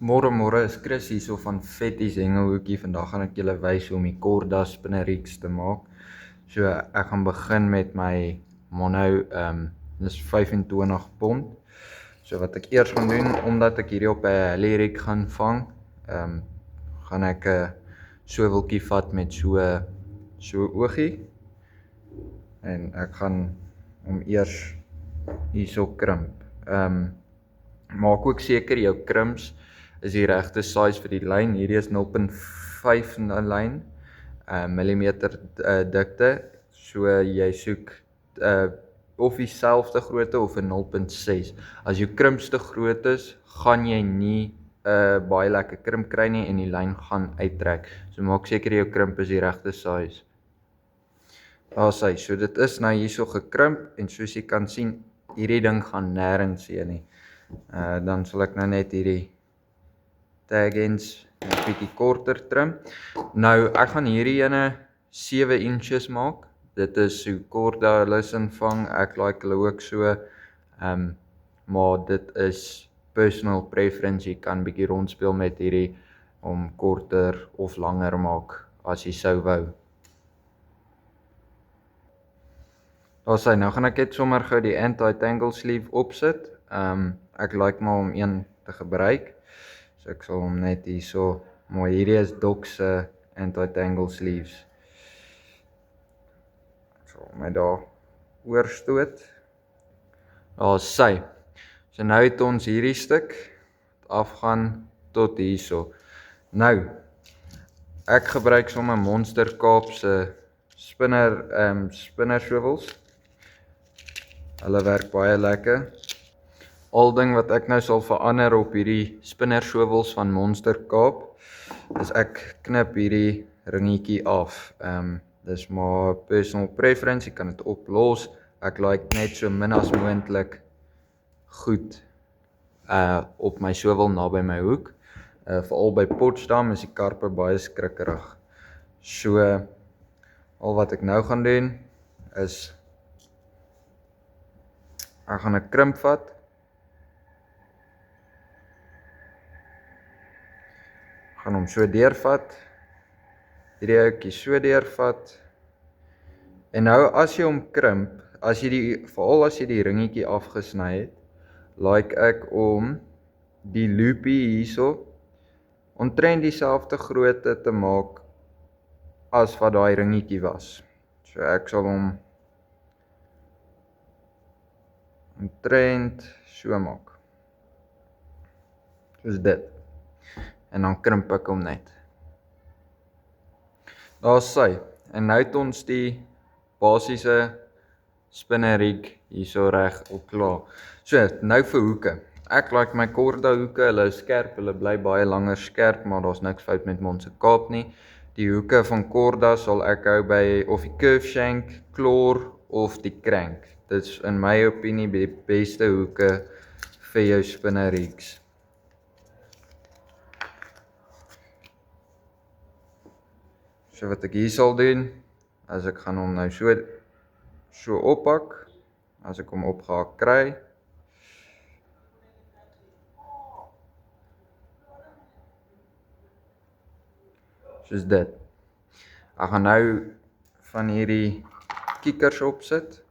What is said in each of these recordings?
Môre is Chris hierso van Vetties Hengelhoekie. Vandag gaan ek julle wys hoe om die Korda spinnerieks te maak. So ek gaan begin met my mono, dis 25 pond. So wat ek eers gaan doen, omdat ek hierdie op 'n heliriek gaan vang, gaan ek 'n soweltjie vat met so oogie. En ek gaan hom eers hierso krimp. Maak ook seker jou krimps is die regte size vir die lyn. Hierdie is 0.5 na lyn, millimeter dikte. So jy soek of dieselfde grootte of 'n 0.6. As jou krimps te groot is, gaan jy nie baie lekker krimp kry nie en die lyn gaan uittrek. So maak seker jou krimp is die regte size. Daar's hy. So dit is nou hierso gekrimp en soos jy kan sien, hierdie ding gaan nêrens heen nie. Dan sal ek nou net hierdie tag ends 'n bietjie korter trim. Nou ek gaan hierdie ene 7 inches maak. Dit is hoe Korda hulle sin vang. Ek like hulle ook so. Maar dit is personal preference. Jy kan bietjie rondspeel met hierdie om korter of langer maak as jy sou wou. Daar's hy. Nou gaan ek net sommer gou die anti-tangle sleeve opsit. Ek like maar om een te gebruik. So ek sal hom net hierso, maar hierdie is Doc se anti-tangle sleeves. Ek sal my daar oorstoot. Daar's sy. So nou het ons hierdie stuk afgaan tot hierso. Nou, ek gebruik sommer Monster Kaap se spinner shovels. Hulle werk baie lekker. Al ding wat ek nou sal verander op hierdie spinner shovels van Monster Kaap, is ek knip hierdie ringetjie af. Dis maar personal preference, jy kan dit oplos. Ek like net so min as moontlik goed op my shovel naby my hoek. Veral by Potsdam is die karpe baie skrikkerig. So al wat ek nou gaan doen is ek gaan 'n krimp vat. Gaan hom so deurvat. Hierdie ouetjie so deurvat. En nou as jy hom krimp, veral as jy die ringetjie afgesny het, like ek om die loopie hierso omtrent dieselfde grootte te maak as wat daai ringetjie was. So ek sal hom omtrent so maak. Soos dit. En dan krimp ek hom net. Daar's sy. En nou het ons die basiese spinneriek hierso reg op klaar. So, nou vir hoeke. Ek like my Korda hoeke, hulle is skerp, hulle bly baie langer skerp, maar daar's niks fout met Monster Kaap nie. Die hoeke van Korda sal ek hou by of die curve shank, kloor of die crank. Dit is in my opinie die beste hoeke vir jou spinnerieks. So wat ek hier sal doen, as ek gaan hom nou so oppak, as ek hom opgehak kry, soos dit. Ek gaan nou van hierdie kiekers opsit.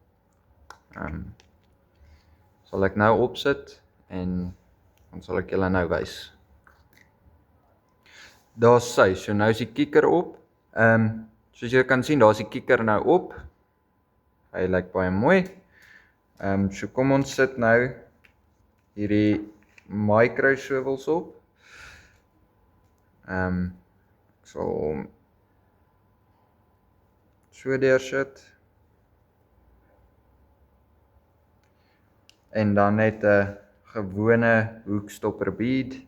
Sal ek nou opsit en dan sal ek julle nou wys. Daar's sy, so nou is die kieker op. Soos jy kan sien, daar's die kieker nou op. Hy lyk baie mooi. So kom ons sit nou hierdie micro shovels op. Ek sal hom so deursit. En dan net 'n gewone hoekstopper bead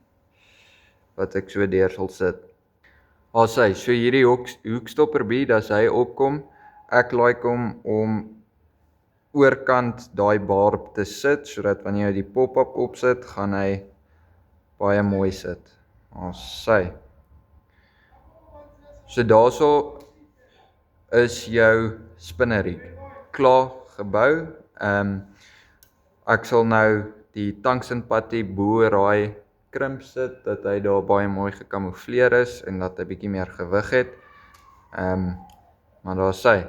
wat ek so deur sal sit. As hy, so hierdie hoekstopper bead, as hy opkom, ek like hom om oorkant daai barb te sit, sodat wanneer jy die pop-up opsit, gaan hy baie mooi sit. As hy. So daarso is jou spinneriek klaar gebou. Ek sal nou die tungsten patty bo raai krimp sit, dat hy daar baie mooi gekamoufleer is en dat hy bietjie meer gewig het. Maar daar is hy.